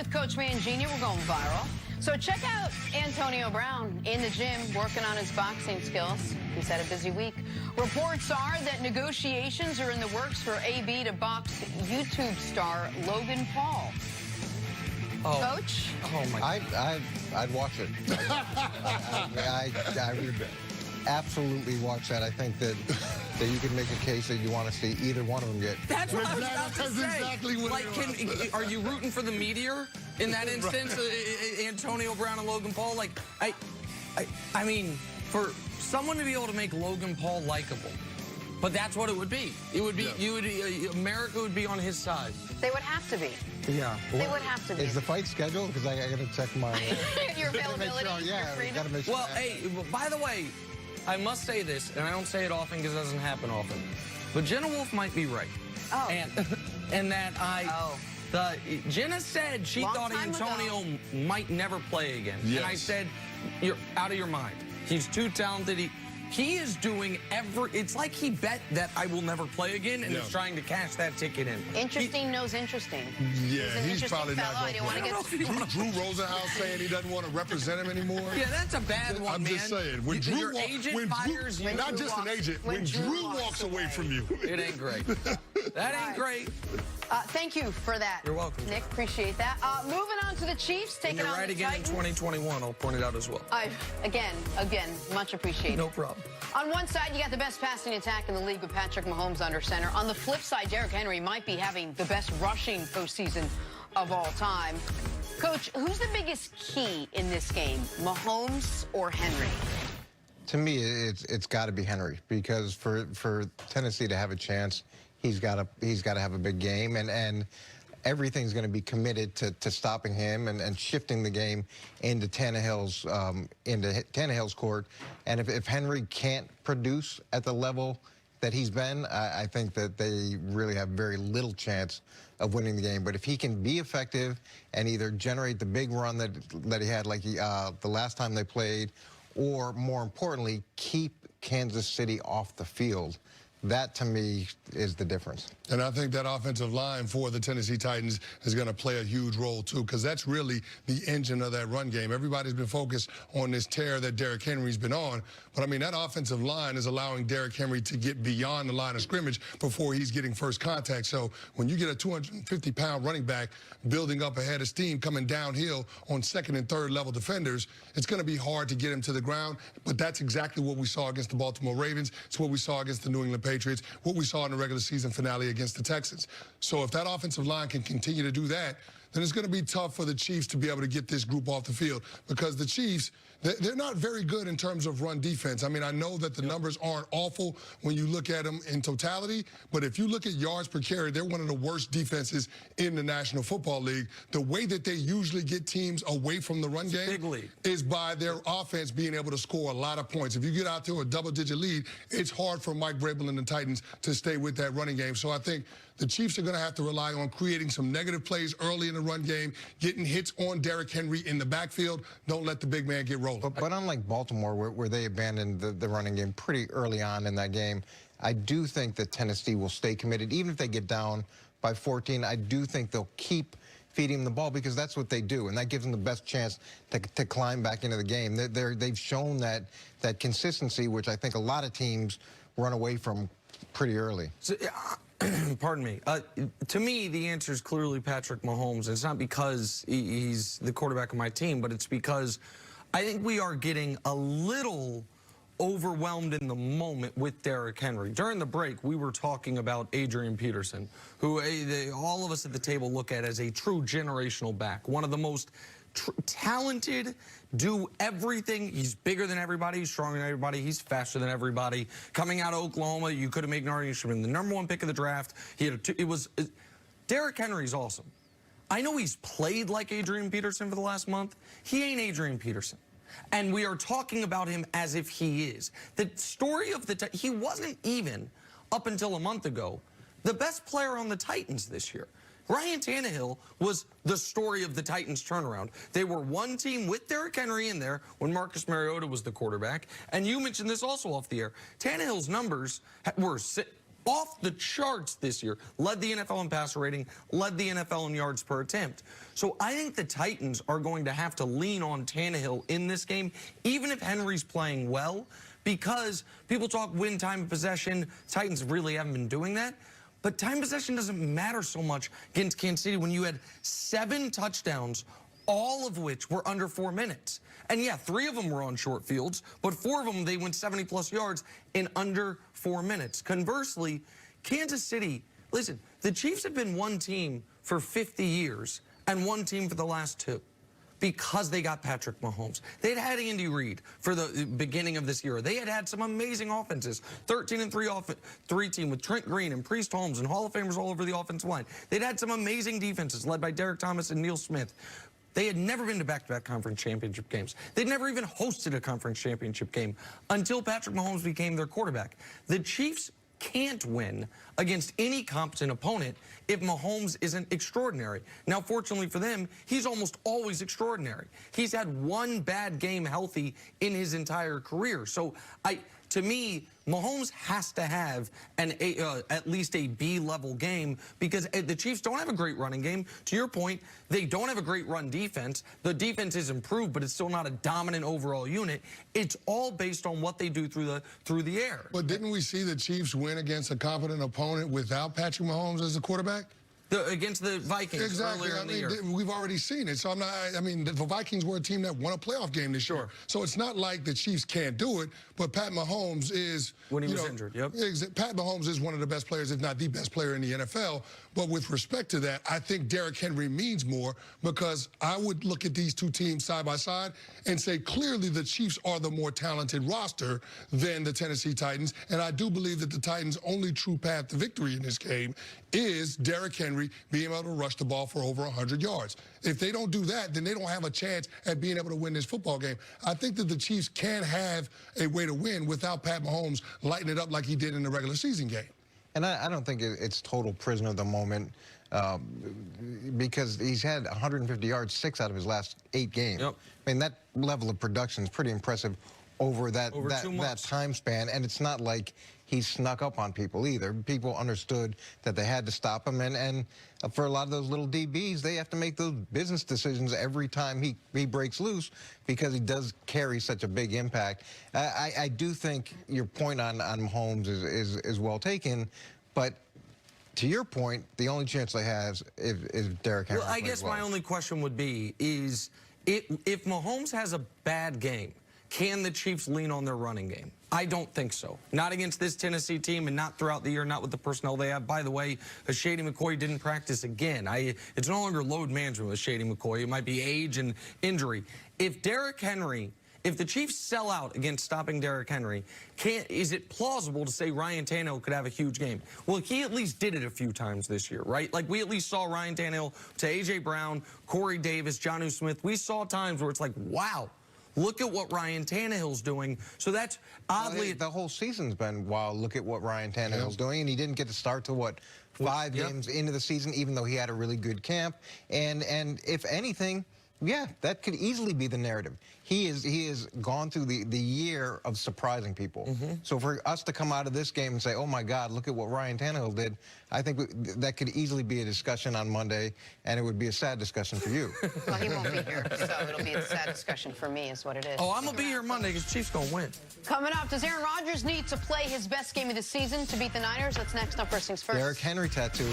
with Coach Mangini. We're going viral. So check out Antonio Brown in the gym working on his boxing skills. He's had a busy week. Reports are that negotiations are in the works for AB to box YouTube star Logan Paul. Oh. Coach? Oh my! I'd watch it. I would absolutely watch that. I think that you can make a case that you want to see either one of them get. That's what I was about to say. Exactly what like, are you rooting for the meteor in that instance? Antonio Brown and Logan Paul. Like, I mean, for someone to be able to make Logan Paul likable. But that's what it would be. It would be, America would be on his side. They would have to be. Yeah. They would have to be. Is the fight scheduled? Because I got to check my... Your availability, your freedom. Gotta make sure. Well, hey, by the way, I must say this, and I don't say it often because it doesn't happen often, but Jenna Wolf might be right. Oh. And that Jenna said she thought Antonio might never play again. Yes. And I said, you're out of your mind. He's too talented. He is doing it's like he bet that I will never play again and is trying to cash that ticket in. Interesting knows interesting. Yeah, he's probably not going to. Drew Rosenhaus saying he doesn't want to represent him anymore. Yeah, that's a bad one, I'm just saying. When your agent fires you. Not just an agent. When Drew walks away from you. It ain't great. That ain't great. Thank you for that. You're welcome. Nick, appreciate that. Moving on to the Chiefs, taking on the Titans. You're right again in 2021, I'll point it out as well. Again, much appreciated. No problem. On one side, you got the best passing attack in the league with Patrick Mahomes under center. On the flip side, Derrick Henry might be having the best rushing postseason of all time. Coach, who's the biggest key in this game, Mahomes or Henry? To me, it's got to be Henry, because for Tennessee to have a chance, he's got to have a big game, and everything's going to be committed to stopping him and shifting the game into Tannehill's court. And if Henry can't produce at the level that he's been, I think that they really have very little chance of winning the game. But if he can be effective and either generate the big run that he had like the last time they played, or more importantly, keep Kansas City off the field, that, to me, is the difference. And I think that offensive line for the Tennessee Titans is going to play a huge role, too, because that's really the engine of that run game. Everybody's been focused on this tear that Derrick Henry's been on. But, I mean, that offensive line is allowing Derrick Henry to get beyond the line of scrimmage before he's getting first contact. So when you get a 250-pound running back building up ahead of steam, coming downhill on second and third level defenders, it's going to be hard to get him to the ground. But that's exactly what we saw against the Baltimore Ravens. It's what we saw against the New England Patriots, what we saw in the regular season finale against the Texans. So if that offensive line can continue to do that, then it's going to be tough for the Chiefs to be able to get this group off the field, because the Chiefs, they're not very good in terms of run defense. I mean, I know that the numbers aren't awful when you look at them in totality, but if you look at yards per carry, they're one of the worst defenses in the National Football League. The way that they usually get teams away from the run game is by their offense being able to score a lot of points. If you get out to a double-digit lead, it's hard for Mike Vrabel and the Titans to stay with that running game. So I think the Chiefs are going to have to rely on creating some negative plays early in the run game, getting hits on Derrick Henry in the backfield. Don't let the big man get rolling. But unlike Baltimore, where they abandoned the running game pretty early on in that game, I do think that Tennessee will stay committed. Even if they get down by 14, I do think they'll keep feeding the ball, because that's what they do, and that gives them the best chance to climb back into the game. They've shown that consistency, which I think a lot of teams run away from pretty early. So, pardon me. To me, the answer is clearly Patrick Mahomes. It's not because he's the quarterback of my team, but it's because I think we are getting a little overwhelmed in the moment with Derrick Henry. During the break, we were talking about Adrian Peterson, who all of us at the table look at as a true generational back, one of the most talented, do everything. He's bigger than everybody. He's stronger than everybody. He's faster than everybody. Coming out of Oklahoma, you could have made an argument. He should have been the #1 pick of the draft. He had Derrick Henry's awesome. I know he's played like Adrian Peterson for the last month. He ain't Adrian Peterson. And we are talking about him as if he is. The story of he wasn't even, up until a month ago, the best player on the Titans this year. Ryan Tannehill was the story of the Titans' turnaround. They were one team with Derrick Henry in there when Marcus Mariota was the quarterback. And you mentioned this also off the air. Tannehill's numbers were off the charts this year. Led the NFL in passer rating, led the NFL in yards per attempt. So I think the Titans are going to have to lean on Tannehill in this game, even if Henry's playing well, because people talk win time of possession. Titans really haven't been doing that. But time possession doesn't matter so much against Kansas City when you had 7 touchdowns, all of which were under 4 minutes. And yeah, 3 of them were on short fields, but 4 of them, they went 70-plus yards in under 4 minutes. Conversely, Kansas City, listen, the Chiefs have been one team for 50 years and one team for the last 2 because they got Patrick Mahomes. They'd had Andy Reid for the beginning of this year. They had had some amazing offenses, 13-3 team with Trent Green and Priest Holmes and Hall of Famers all over the offensive line. They'd had some amazing defenses led by Derrick Thomas and Neil Smith. They had never been to back-to-back conference championship games. They'd never even hosted a conference championship game until Patrick Mahomes became their quarterback. The Chiefs can't win against any competent opponent if Mahomes isn't extraordinary. Now, fortunately for them, he's almost always extraordinary. He's had 1 bad game healthy in his entire career. So to me, Mahomes has to have at least a B-level game because the Chiefs don't have a great running game. To your point, they don't have a great run defense. The defense is improved, but it's still not a dominant overall unit. It's all based on what they do through the air. But didn't we see the Chiefs win against a competent opponent without Patrick Mahomes as a quarterback? Against the Vikings earlier in the year. We've already seen it. So the Vikings were a team that won a playoff game this year. So it's not like the Chiefs can't do it, but Pat Mahomes is... When he was injured, yep. Pat Mahomes is one of the best players, if not the best player in the NFL. But with respect to that, I think Derrick Henry means more because I would look at these 2 teams side by side and say clearly the Chiefs are the more talented roster than the Tennessee Titans. And I do believe that the Titans' only true path to victory in this game is Derrick Henry being able to rush the ball for over 100 yards. If they don't do that, then they don't have a chance at being able to win this football game. I think that the Chiefs can have a way to win without Pat Mahomes lighting it up like he did in the regular season game. And I don't think it's total prisoner of the moment because he's had 150 yards 6 out of his last 8 games. Yep. I mean, that level of production is pretty impressive over that time span, and it's not like he snuck up on people either. People understood that they had to stop him, and for a lot of those little DBs, they have to make those business decisions every time he breaks loose because he does carry such a big impact. I do think your point on Mahomes is well taken, but to your point, the only chance they have is Derrick Henry. Well, I guess my only question would be is if Mahomes has a bad game, can the Chiefs lean on their running game? I don't think so. Not against this Tennessee team and not throughout the year, not with the personnel they have. By the way, Shady McCoy didn't practice again. It's no longer load management with Shady McCoy. It might be age and injury. If the Chiefs sell out against stopping Derrick Henry, is it plausible to say Ryan Tannehill could have a huge game? Well, he at least did it a few times this year, right? Like, we at least saw Ryan Tannehill to A.J. Brown, Corey Davis, Jonnu Smith. We saw times where it's like, wow. Look at what Ryan Tannehill's doing. So that's oddly... The whole season's been, wow, look at what Ryan Tannehill's doing. And he didn't get to start till, what, 5 games into the season, even though he had a really good camp. And if anything, yeah, that could easily be the narrative. He has gone through the year of surprising people. So for us to come out of this game and say, oh, my God, look at what Ryan Tannehill did, I think that could easily be a discussion on Monday, and it would be a sad discussion for you. Well, he won't be here, so it'll be a sad discussion for me is what it is. Oh, I'm going to be here Monday because Chiefs going to win. Coming up, does Aaron Rodgers need to play his best game of the season to beat the Niners? That's next on First Things First. Derrick Henry tattoo.